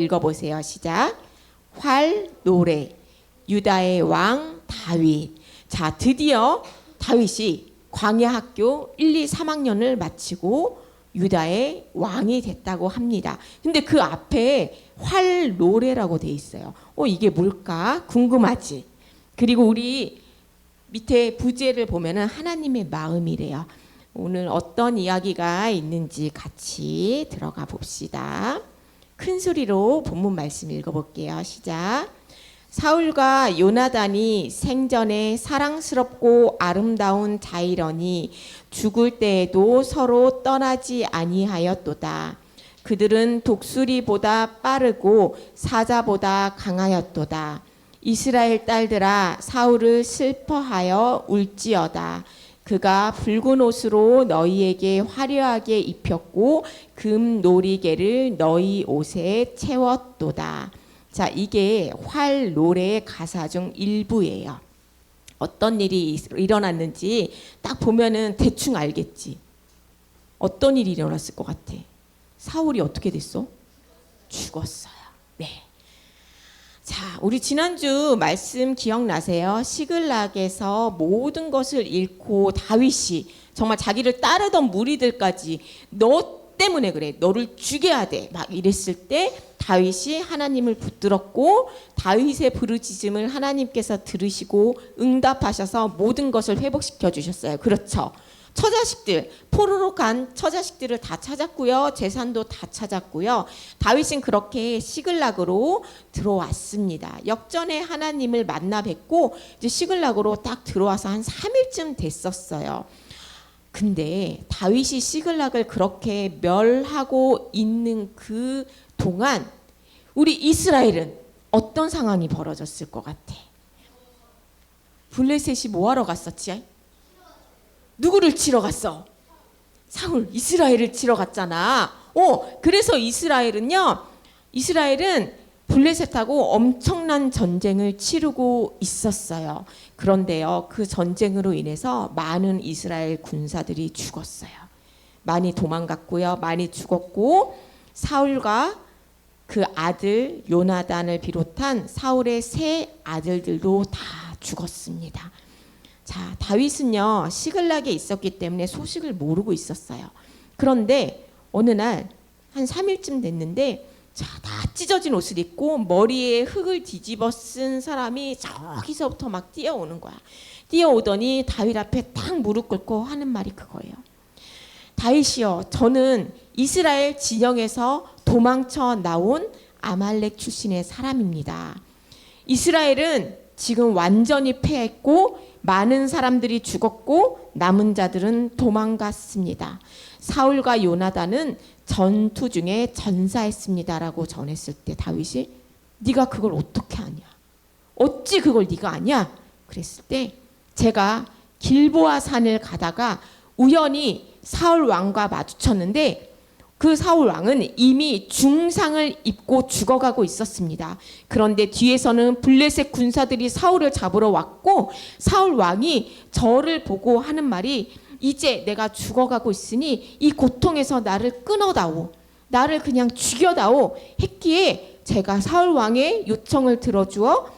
읽어보세요. 시작. 활, 노래, 유다의 왕 다윗. 자, 드디어 다윗이 광야 학교 1, 2, 3학년을 마치고 유다의 왕이 됐다고 합니다. 근데 그 앞에 활, 노래라고 돼 있어요. 이게 뭘까? 궁금하지? 그리고 우리 밑에 부제를 보면은 하나님의 마음이래요. 오늘 어떤 이야기가 있는지 같이 들어가 봅시다. 큰 소리로 본문 말씀 읽어볼게요. 시작. 사울과 요나단이 생전에 사랑스럽고 아름다운 자이러니 죽을 때에도 서로 떠나지 아니하였도다. 그들은 독수리보다 빠르고 사자보다 강하였도다. 이스라엘 딸들아, 사울을 슬퍼하여 울지어다. 그가 붉은 옷으로 너희에게 화려하게 입혔고 금 놀이개를 너희 옷에 채웠도다. 자, 이게 활 노래의 가사 중 일부예요. 어떤 일이 일어났는지 딱 보면은 대충 알겠지. 어떤 일이 일어났을 것 같아? 사울이 어떻게 됐어? 죽었어요. 네. 자, 우리 지난주 말씀 기억나세요? 시글락에서 모든 것을 잃고 다윗이 정말 자기를 따르던 무리들까지 너 때문에 그래, 너를 죽여야 돼, 막 이랬을 때 다윗이 하나님을 붙들었고 다윗의 부르짖음을 하나님께서 들으시고 응답하셔서 모든 것을 회복시켜 주셨어요. 그렇죠? 처자식들, 포로로 간 처자식들을 다 찾았고요. 재산도 다 찾았고요. 다윗은 그렇게 시글락으로 들어왔습니다. 역전에 하나님을 만나 뵙고 이제 시글락으로 딱 들어와서 한 3일쯤 됐었어요. 근데 다윗이 시글락을 그렇게 멸하고 있는 그 동안 우리 이스라엘은 어떤 상황이 벌어졌을 것 같아? 블레셋이 뭐하러 갔었지? 누구를 치러 갔어? 사울, 이스라엘을 치러 갔잖아. 그래서 이스라엘은 블레셋하고 엄청난 전쟁을 치르고 있었어요. 그런데요, 그 전쟁으로 인해서 많은 이스라엘 군사들이 죽었어요. 많이 도망갔고요. 많이 죽었고 사울과 그 아들 요나단을 비롯한 사울의 세 아들들도 다 죽었습니다. 자, 다윗은요 시글락에 있었기 때문에 소식을 모르고 있었어요. 그런데 어느 날 한 3일쯤 됐는데 자, 다 찢어진 옷을 입고 머리에 흙을 뒤집어 쓴 사람이 저기서부터 막 뛰어오는 거야. 뛰어오더니 다윗 앞에 딱 무릎 꿇고 하는 말이 그거예요. 다윗이여, 저는 이스라엘 진영에서 도망쳐 나온 아말렉 출신의 사람입니다. 이스라엘은 지금 완전히 패했고 많은 사람들이 죽었고 남은 자들은 도망갔습니다. 사울과 요나단은 전투 중에 전사했습니다라고 전했을 때 다윗이 네가 그걸 어떻게 아냐? 어찌 그걸 네가 아냐? 그랬을 때 제가 길보아 산을 가다가 우연히 사울 왕과 마주쳤는데 그 사울 왕은 이미 중상을 입고 죽어가고 있었습니다. 그런데 뒤에서는 블레셋 군사들이 사울을 잡으러 왔고 사울 왕이 저를 보고 하는 말이 이제 내가 죽어가고 있으니 이 고통에서 나를 끊어다오, 나를 그냥 죽여다오 했기에 제가 사울 왕의 요청을 들어주어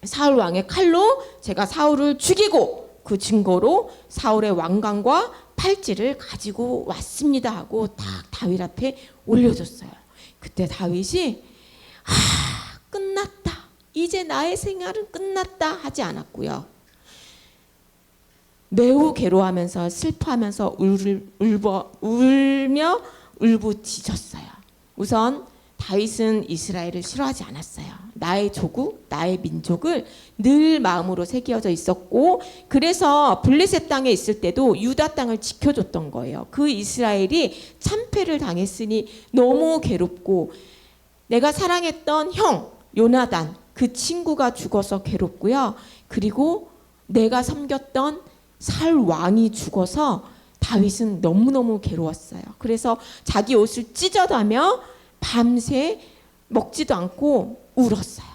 사울 왕의 칼로 제가 사울을 죽이고 그 증거로 사울의 왕관과 팔찌를 가지고 왔습니다 하고 딱 다윗 앞에 올려줬어요. 그때 다윗이 끝났다, 이제 나의 생활은 끝났다 하지 않았고요. 매우 괴로워하면서 슬퍼하면서 울며 울부짖었어요. 우선 다윗은 이스라엘을 싫어하지 않았어요. 나의 조국, 나의 민족을 늘 마음으로 새겨져 있었고 그래서 블레셋 땅에 있을 때도 유다 땅을 지켜줬던 거예요. 그 이스라엘이 참패를 당했으니 너무 괴롭고 내가 사랑했던 형 요나단 그 친구가 죽어서 괴롭고요. 그리고 내가 섬겼던 사울 왕이 죽어서 다윗은 너무너무 괴로웠어요. 그래서 자기 옷을 찢어다며 밤새 먹지도 않고 울었어요.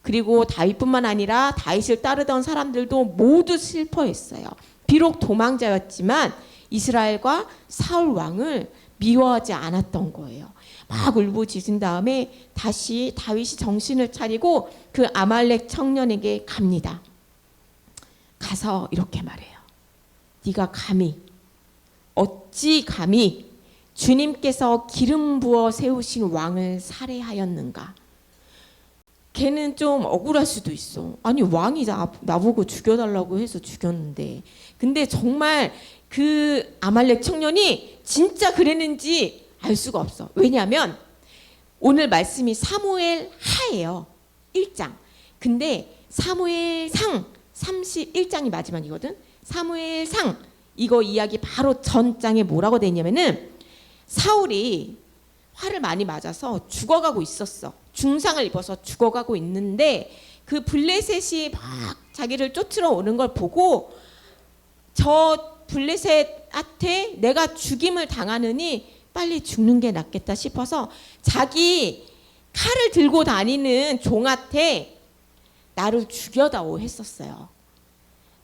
그리고 다윗뿐만 아니라 다윗을 따르던 사람들도 모두 슬퍼했어요. 비록 도망자였지만 이스라엘과 사울 왕을 미워하지 않았던 거예요. 막 울부짖은 다음에 다시 다윗이 정신을 차리고 그 아말렉 청년에게 갑니다. 가서 이렇게 말해요. 네가 감히, 어찌 감히 주님께서 기름 부어 세우신 왕을 살해하였는가? 걔는 좀 억울할 수도 있어. 아니, 왕이 나보고 죽여달라고 해서 죽였는데. 근데 정말 그 아말렉 청년이 진짜 그랬는지 알 수가 없어. 왜냐하면 오늘 말씀이 사무엘 하예요. 1장. 근데 사무엘상 31장이 마지막이거든. 사무엘상 이거 이야기 바로 전장에 뭐라고 돼 있냐면은 사울이 화를 많이 맞아서 죽어가고 있었어. 중상을 입어서 죽어가고 있는데 그 블레셋이 막 자기를 쫓으러 오는 걸 보고 저 블레셋한테 내가 죽임을 당하느니 빨리 죽는 게 낫겠다 싶어서 자기 칼을 들고 다니는 종한테 나를 죽여다오 했었어요.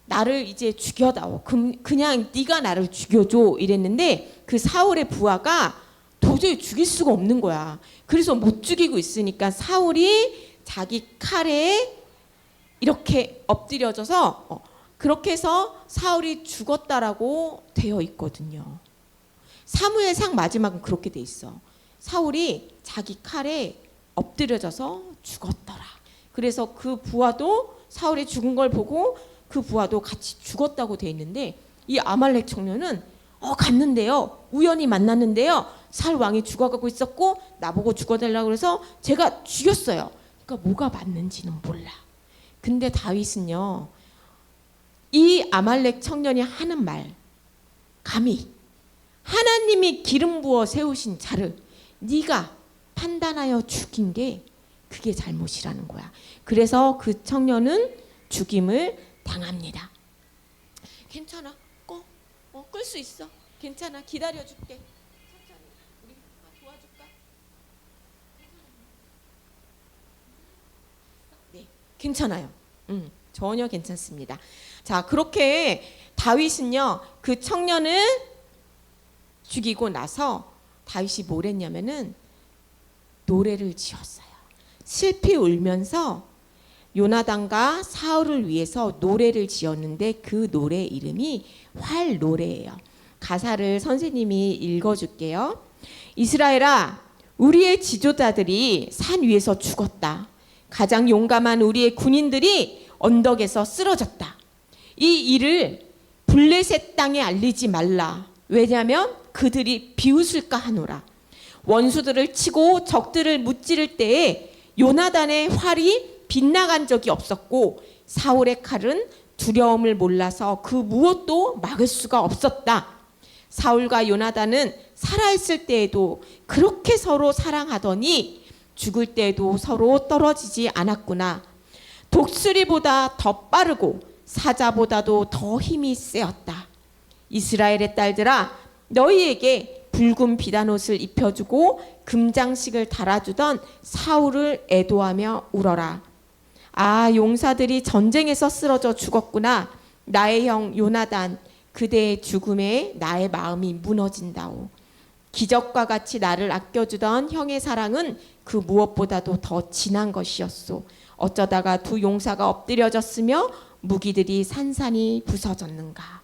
나를 이제 죽여다오. 그냥 네가 나를 죽여줘 이랬는데 그 사울의 부하가 도저히 죽일 수가 없는 거야. 그래서 못 죽이고 있으니까 사울이 자기 칼에 이렇게 엎드려져서 그렇게 해서 사울이 죽었다라고 되어 있거든요. 사무엘상 마지막은 그렇게 돼 있어. 사울이 자기 칼에 엎드려져서 죽었더라. 그래서 그 부하도 사울이 죽은 걸 보고 그 부하도 같이 죽었다고 돼 있는데 이 아말렉 청년은 갔는데요. 우연히 만났는데요. 사울 왕이 죽어가고 있었고 나보고 죽어달라고 그래서 제가 죽였어요. 그러니까 뭐가 맞는지는 몰라. 근데 다윗은요. 이 아말렉 청년이 하는 말, 감히 하나님이 기름 부어 세우신 자를 네가 판단하여 죽인 게 그게 잘못이라는 거야. 그래서 그 청년은 죽임을 당합니다. 괜찮아. 끌 수 있어. 괜찮아. 기다려줄게. 천천히. 우리 도와줄까? 네, 괜찮아요. 전혀 괜찮습니다. 자, 그렇게 다윗은요, 그 청년을 죽이고 나서 다윗이 뭘 했냐면은 노래를 지었어요. 슬피 울면서 요나단과 사울을 위해서 노래를 지었는데 그 노래 이름이 활노래예요. 가사를 선생님이 읽어줄게요. 이스라엘아, 우리의 지도자들이 산 위에서 죽었다. 가장 용감한 우리의 군인들이 언덕에서 쓰러졌다. 이 일을 블레셋 땅에 알리지 말라. 왜냐하면 그들이 비웃을까 하노라. 원수들을 치고 적들을 무찌를 때에 요나단의 활이 빗나간 적이 없었고 사울의 칼은 두려움을 몰라서 그 무엇도 막을 수가 없었다. 사울과 요나단은 살아있을 때에도 그렇게 서로 사랑하더니 죽을 때에도 서로 떨어지지 않았구나. 독수리보다 더 빠르고 사자보다도 더 힘이 세었다. 이스라엘의 딸들아, 너희에게 붉은 비단옷을 입혀주고 금장식을 달아주던 사울을 애도하며 울어라. 아, 용사들이 전쟁에서 쓰러져 죽었구나. 나의 형 요나단, 그대의 죽음에 나의 마음이 무너진다오. 기적과 같이 나를 아껴주던 형의 사랑은 그 무엇보다도 더 진한 것이었소. 어쩌다가 두 용사가 엎드려졌으며 무기들이 산산이 부서졌는가.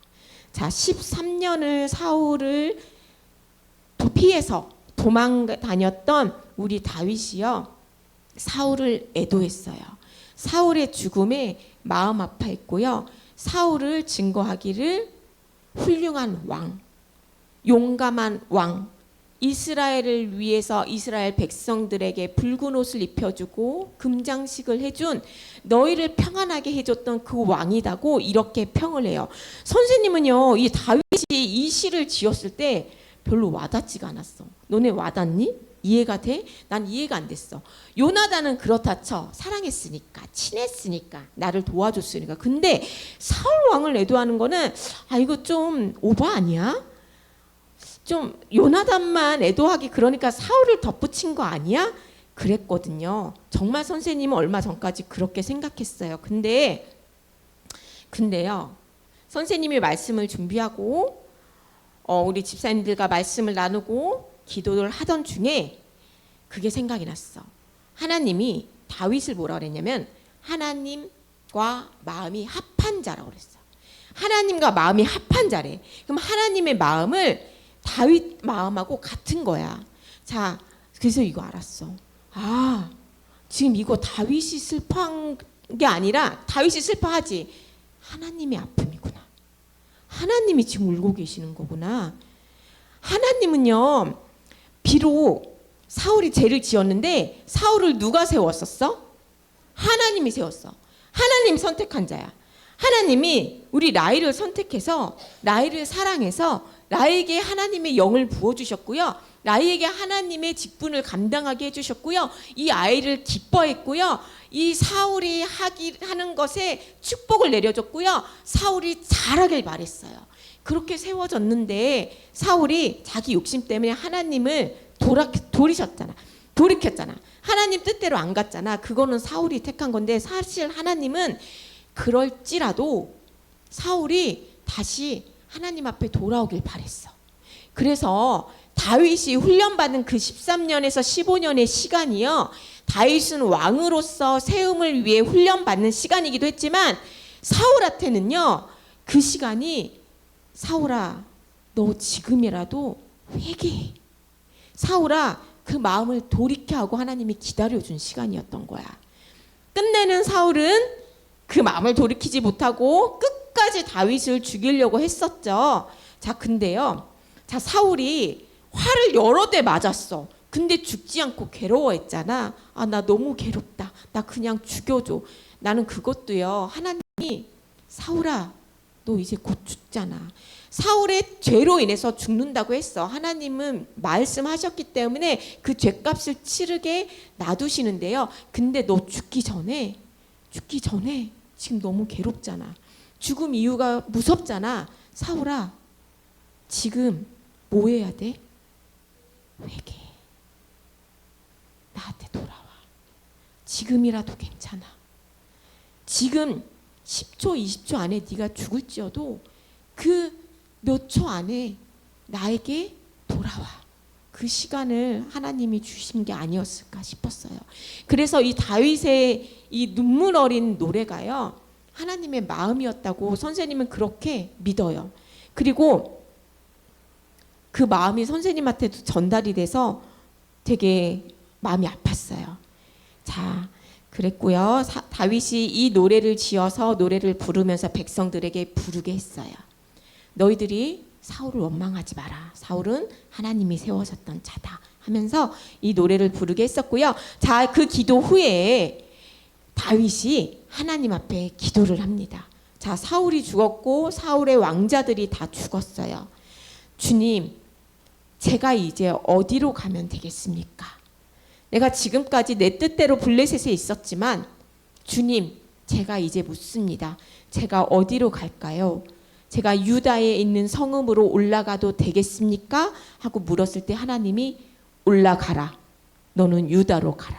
자, 13년을 사울을 피해서 도망 다녔던 우리 다윗이요, 사울을 애도했어요. 사울의 죽음에 마음 아파했고요. 사울을 증거하기를 훌륭한 왕, 용감한 왕, 이스라엘을 위해서 이스라엘 백성들에게 붉은 옷을 입혀주고 금장식을 해준, 너희를 평안하게 해줬던 그 왕이다고 이렇게 평을 해요. 선생님은요, 이 다윗이 이 시를 지었을 때 별로 와닿지가 않았어. 너네 와닿니? 이해가 돼? 난 이해가 안 됐어. 요나단은 그렇다 쳐. 사랑했으니까, 친했으니까, 나를 도와줬으니까. 근데 사울 왕을 애도하는 거는 이거 좀 오버 아니야? 좀 요나단만 애도하기 그러니까 사울을 덧붙인 거 아니야? 그랬거든요. 정말 선생님은 얼마 전까지 그렇게 생각했어요. 근데요, 선생님이 말씀을 준비하고 우리 집사님들과 말씀을 나누고 기도를 하던 중에 그게 생각이 났어. 하나님이 다윗을 뭐라 그랬냐면 하나님과 마음이 합한 자라고 그랬어. 하나님과 마음이 합한 자래. 그럼 하나님의 마음을 다윗 마음하고 같은 거야. 자, 그래서 이거 알았어. 아, 지금 이거 다윗이 슬퍼한 게 아니라, 다윗이 슬퍼하지, 하나님의 아픔이구나. 하나님이 지금 울고 계시는 거구나. 하나님은요, 비록 사울이 죄를 지었는데 사울을 누가 세웠었어? 하나님이 세웠어. 하나님이 선택한 자야. 하나님이 우리 라이를 선택해서 라이를 사랑해서 라이에게 하나님의 영을 부어주셨고요. 라이에게 하나님의 직분을 감당하게 해주셨고요. 이 아이를 기뻐했고요. 이 사울이 하는 것에 축복을 내려줬고요. 사울이 잘하길 바랬어요. 그렇게 세워졌는데 사울이 자기 욕심 때문에 하나님을 돌이켰잖아. 하나님 뜻대로 안 갔잖아. 그거는 사울이 택한 건데, 사실 하나님은 그럴지라도 사울이 다시 하나님 앞에 돌아오길 바랬어. 그래서 다윗이 훈련받은 그 13년에서 15년의 시간이요, 다윗은 왕으로서 세움을 위해 훈련받는 시간이기도 했지만 사울한테는요, 그 시간이 사울아, 너 지금이라도 회개해. 사울아, 그 마음을 돌이켜 하고 하나님이 기다려준 시간이었던 거야. 끝내는 사울은 그 마음을 돌이키지 못하고 끝까지 다윗을 죽이려고 했었죠. 자, 근데요, 자, 사울이 화를 여러 대 맞았어. 근데 죽지 않고 괴로워했잖아. 아, 나 너무 괴롭다. 나 그냥 죽여줘. 나는 그것도요, 하나님이 사울아, 너 이제 곧 죽잖아. 사울의 죄로 인해서 죽는다고 했어. 하나님은 말씀하셨기 때문에 그 죄값을 치르게 놔두시는데요. 근데 너 죽기 전에 지금 너무 괴롭잖아. 죽음 이유가 무섭잖아. 사울아, 지금 뭐 해야 돼? 회개해. 나한테 돌아와. 지금이라도 괜찮아. 지금 10초, 20초 안에 네가 죽을지어도 그 몇 초 안에 나에게 돌아와. 그 시간을 하나님이 주신 게 아니었을까 싶었어요. 그래서 이 다윗의 이 눈물 어린 노래가요, 하나님의 마음이었다고 선생님은 그렇게 믿어요. 그리고 그 마음이 선생님한테도 전달이 돼서 되게 마음이 아팠어요. 자, 그랬고요. 다윗이 이 노래를 지어서 노래를 부르면서 백성들에게 부르게 했어요. 너희들이 사울을 원망하지 마라. 사울은 하나님이 세워졌던 자다 하면서 이 노래를 부르게 했었고요. 자, 그 기도 후에 다윗이 하나님 앞에 기도를 합니다. 자, 사울이 죽었고 사울의 왕자들이 다 죽었어요. 주님, 제가 이제 어디로 가면 되겠습니까? 내가 지금까지 내 뜻대로 블레셋에 있었지만 주님, 제가 이제 묻습니다. 제가 어디로 갈까요? 제가 유다에 있는 성읍으로 올라가도 되겠습니까? 하고 물었을 때 하나님이 올라가라. 너는 유다로 가라.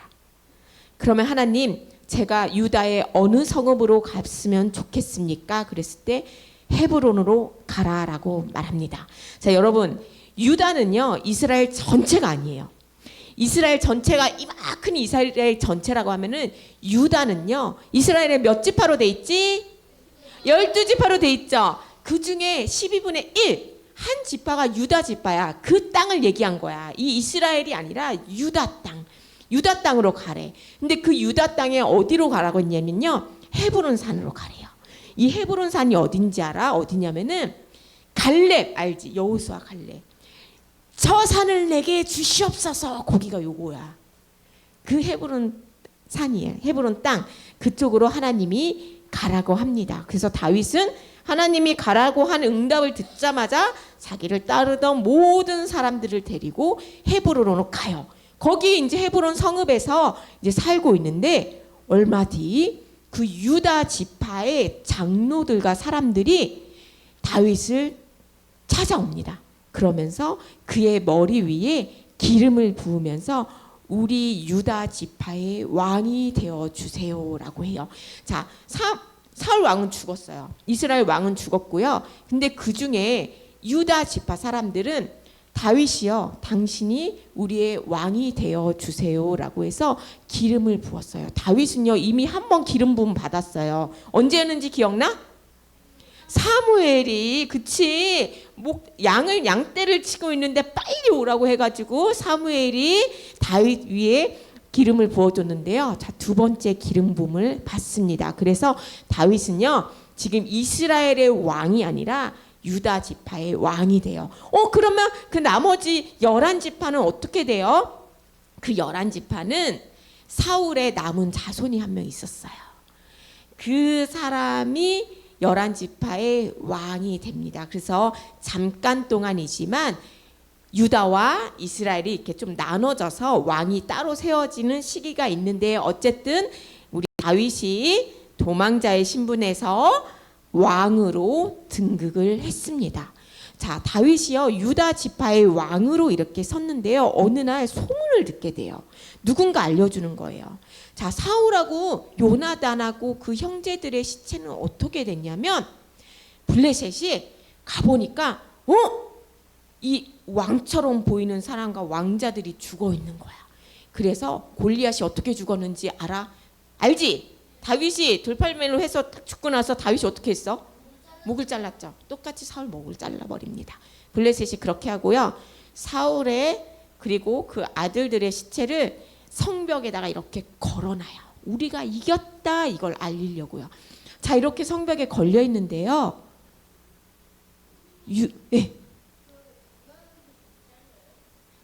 그러면 하나님, 제가 유다의 어느 성읍으로 갔으면 좋겠습니까? 그랬을 때 헤브론으로 가라라고 말합니다. 자, 여러분, 유다는요, 이스라엘 전체가 아니에요. 이스라엘 전체가 이만큼 이스라엘 전체라고 하면은 유다는요, 이스라엘의 몇 지파로 돼 있지? 12지파로 돼 있죠. 그 중에 12분의 1, 한 지파가 유다 지파야. 그 땅을 얘기한 거야. 이 이스라엘이 아니라 유다 땅. 유다 땅으로 가래. 근데 그 유다 땅에 어디로 가라고 했냐면요, 헤브론 산으로 가래요. 이 헤브론 산이 어딘지 알아? 어디냐면은 갈렙 알지? 여호수아 갈렙. 저 산을 내게 주시옵소서. 거기가 요거야. 그 헤브론 산이에요. 헤브론 땅. 그쪽으로 하나님이 가라고 합니다. 그래서 다윗은 하나님이 가라고 한 응답을 듣자마자 자기를 따르던 모든 사람들을 데리고 헤브론으로 가요. 거기 이제 헤브론 성읍에서 이제 살고 있는데, 얼마 뒤 그 유다 지파의 장로들과 사람들이 다윗을 찾아옵니다. 그러면서 그의 머리 위에 기름을 부으면서 우리 유다 지파의 왕이 되어 주세요라고 해요. 자, 사울 왕은 죽었어요. 이스라엘 왕은 죽었고요. 근데 그 중에 유다 지파 사람들은 다윗이요, 당신이 우리의 왕이 되어 주세요라고 해서 기름을 부었어요. 다윗은요 이미 한 번 기름 부음 받았어요. 언제였는지 기억나? 사무엘이 그치 양떼를 치고 있는데 빨리 오라고 해가지고 사무엘이 다윗 위에 기름을 부어줬는데요. 자, 두 번째 기름 부음을 받습니다. 그래서 다윗은요 지금 이스라엘의 왕이 아니라 유다 지파의 왕이 돼요. 그러면 그 나머지 11지파는 어떻게 돼요? 그 11지파는 사울의 남은 자손이 한 명 있었어요. 그 사람이 11지파의 왕이 됩니다. 그래서 잠깐 동안이지만 유다와 이스라엘이 이렇게 좀 나눠져서 왕이 따로 세워지는 시기가 있는데, 어쨌든 우리 다윗이 도망자의 신분에서 왕으로 등극을 했습니다. 자, 다윗이요 유다 지파의 왕으로 이렇게 섰는데요, 어느 날 소문을 듣게 돼요. 누군가 알려주는 거예요. 자, 사울하고 요나단하고 그 형제들의 시체는 어떻게 됐냐면, 블레셋이 가보니까 이 왕처럼 보이는 사람과 왕자들이 죽어 있는 거야. 그래서 골리앗이 어떻게 죽었는지 알아? 알지? 다윗이 돌팔매로 해서 죽고 나서 다윗이 어떻게 했어? 목을 잘랐죠. 똑같이 사울 목을 잘라버립니다. 블레셋이 그렇게 하고요, 사울의 그리고 그 아들들의 시체를 성벽에다가 이렇게 걸어놔요. 우리가 이겼다 이걸 알리려고요. 자, 이렇게 성벽에 걸려 있는데요. 네.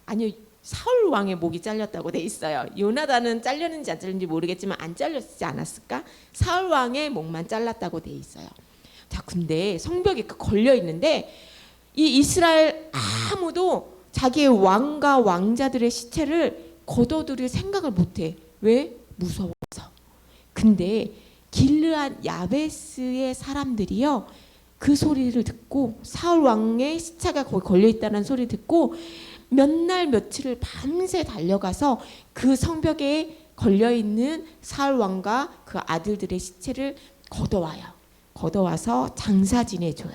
아니요, 사울 왕의 목이 잘렸다고 돼 있어요. 요나단은 잘렸는지 안 잘렸는지 모르겠지만 안 잘렸지 않았을까? 사울 왕의 목만 잘랐다고 돼 있어요. 자, 근데 성벽에 걸려 있는데 이 이스라엘 아무도 자기의 왕과 왕자들의 시체를 거둬들일 생각을 못해. 왜? 무서워서. 근데 길르앗 야베스의 사람들이요 그 소리를 듣고, 사울 왕의 시체가 거기 걸려 있다는 소리 듣고 몇 날 며칠을 밤새 달려가서 그 성벽에 걸려 있는 사울 왕과 그 아들들의 시체를 걷어와요. 걷어와서 장사 지내줘요.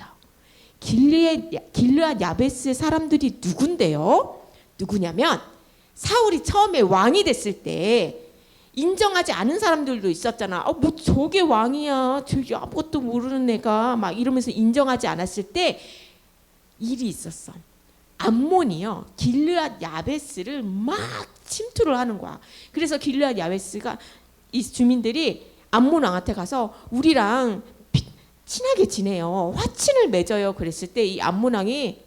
길르앗 야베스의 사람들이 누군데요? 누구냐면, 사울이 처음에 왕이 됐을 때 인정하지 않은 사람들도 있었잖아. 뭐 저게 왕이야, 저게 아무것도 모르는 애가, 막 이러면서 인정하지 않았을 때 일이 있었어. 암몬이요 길르앗 야베스를 막 침투를 하는 거야. 그래서 길르앗 야베스가, 이 주민들이 암몬 왕한테 가서 우리랑 친하게 지내요, 화친을 맺어요. 그랬을 때 이 암몬 왕이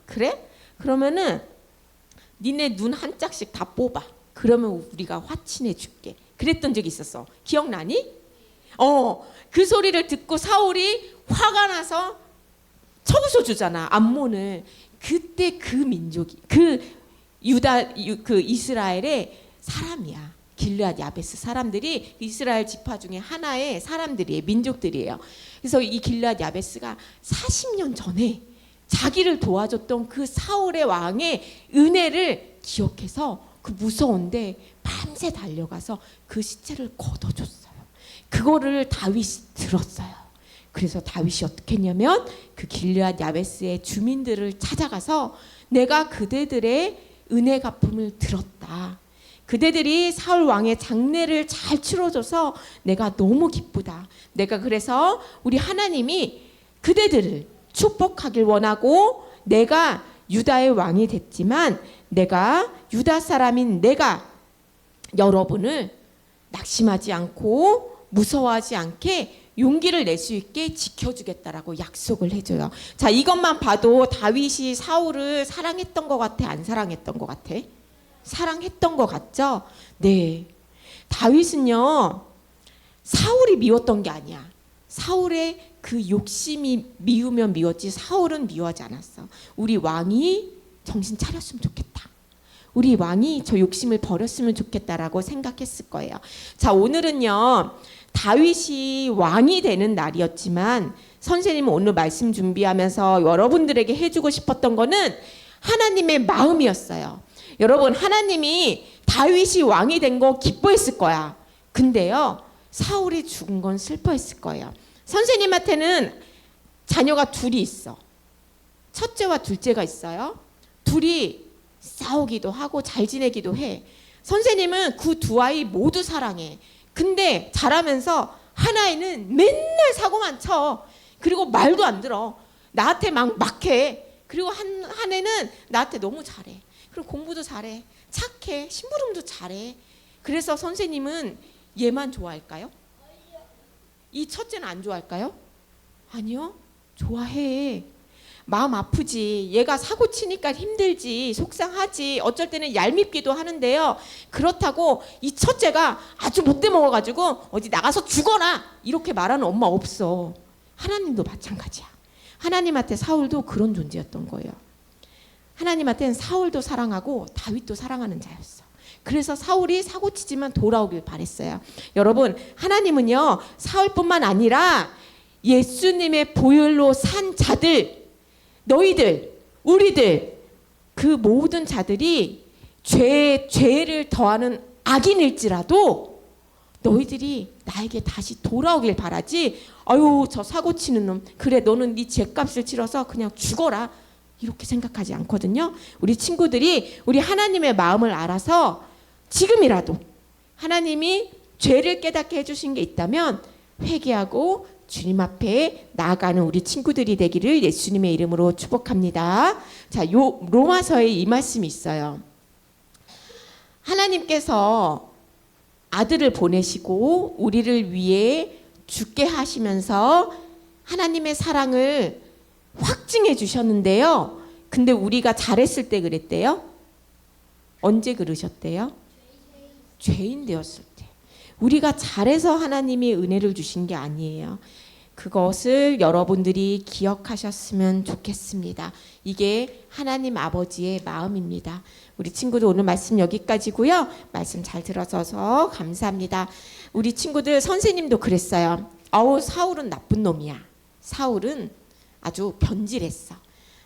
그래? 그러면은 니네 눈 한 짝씩 다 뽑아. 그러면 우리가 화친해 줄게. 그랬던 적이 있었어. 기억나니? 그 소리를 듣고 사울이 화가 나서 처부숴 주잖아, 암몬을. 그때 그 민족이, 그 그 이스라엘의 사람이야. 길르앗 야베스 사람들이 이스라엘 지파 중에 하나의 사람들이에요. 민족들이에요. 그래서 이 길르앗 야베스가 40년 전에 자기를 도와줬던 그 사울의 왕의 은혜를 기억해서 그 무서운데 밤새 달려가서 그 시체를 걷어줬어요. 그거를 다윗이 들었어요. 그래서 다윗이 어떻게 했냐면 그 길르앗 야베스의 주민들을 찾아가서 내가 그대들의 은혜 갚음을 들었다. 그대들이 사울 왕의 장례를 잘 치러줘서 내가 너무 기쁘다. 내가 그래서 우리 하나님이 그대들을 축복하길 원하고, 내가 유다의 왕이 됐지만 내가 유다 사람인 내가 여러분을 낙심하지 않고 무서워하지 않게 용기를 낼 수 있게 지켜주겠다라고 약속을 해줘요. 자, 이것만 봐도 다윗이 사울을 사랑했던 것 같아, 안 사랑했던 것 같아? 사랑했던 것 같죠? 네. 다윗은요 사울이 미웠던 게 아니야. 사울의 그 욕심이 미우면 미웠지 사울은 미워하지 않았어. 우리 왕이 정신 차렸으면 좋겠다, 우리 왕이 저 욕심을 버렸으면 좋겠다라고 생각했을 거예요. 자, 오늘은요 다윗이 왕이 되는 날이었지만 선생님은 오늘 말씀 준비하면서 여러분들에게 해주고 싶었던 거는 하나님의 마음이었어요. 여러분, 하나님이 다윗이 왕이 된 거 기뻐했을 거야. 근데요 사울이 죽은 건 슬퍼했을 거예요. 선생님한테는 자녀가 둘이 있어. 첫째와 둘째가 있어요. 둘이 싸우기도 하고 잘 지내기도 해. 선생님은 그 두 아이 모두 사랑해. 근데 자라면서 한 아이는 맨날 사고만 쳐. 그리고 말도 안 들어. 나한테 막 해. 그리고 한 애는 나한테 너무 잘해. 그리고 공부도 잘해. 착해. 심부름도 잘해. 그래서 선생님은 얘만 좋아할까요? 이 첫째는 안 좋아할까요? 아니요. 좋아해. 마음 아프지. 얘가 사고 치니까 힘들지. 속상하지. 어쩔 때는 얄밉기도 하는데요. 그렇다고 이 첫째가 아주 못돼 먹어가지고 어디 나가서 죽어라 이렇게 말하는 엄마 없어. 하나님도 마찬가지야. 하나님한테 사울도 그런 존재였던 거예요. 하나님한테는 사울도 사랑하고 다윗도 사랑하는 자였어. 그래서 사울이 사고치지만 돌아오길 바랬어요. 여러분, 하나님은요, 사울뿐만 아니라 예수님의 보혈로 산 자들, 너희들, 우리들, 그 모든 자들이 죄를 더하는 악인일지라도 너희들이 나에게 다시 돌아오길 바라지, 아유 저 사고치는 놈, 그래 너는 네 죄값을 치러서 그냥 죽어라, 이렇게 생각하지 않거든요. 우리 친구들이 우리 하나님의 마음을 알아서 지금이라도 하나님이 죄를 깨닫게 해주신 게 있다면 회개하고 주님 앞에 나아가는 우리 친구들이 되기를 예수님의 이름으로 축복합니다. 자, 요 로마서에 이 말씀이 있어요. 하나님께서 아들을 보내시고 우리를 위해 죽게 하시면서 하나님의 사랑을 확증해 주셨는데요. 근데 우리가 잘했을 때 그랬대요? 언제 그러셨대요? 죄인 되었을 때. 우리가 잘해서 하나님이 은혜를 주신 게 아니에요. 그것을 여러분들이 기억하셨으면 좋겠습니다. 이게 하나님 아버지의 마음입니다. 우리 친구들 오늘 말씀 여기까지고요. 말씀 잘 들어줘서 감사합니다. 우리 친구들 선생님도 그랬어요. 사울은 나쁜 놈이야. 사울은 아주 변질했어.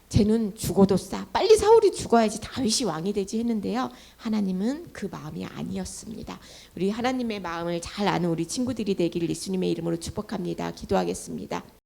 쟤는 죽어도 싸. 빨리 사울이 죽어야지 다윗이 왕이 되지 했는데요. 하나님은 그 마음이 아니었습니다. 우리 하나님의 마음을 잘 아는 우리 친구들이 되기를 예수님의 이름으로 축복합니다. 기도하겠습니다.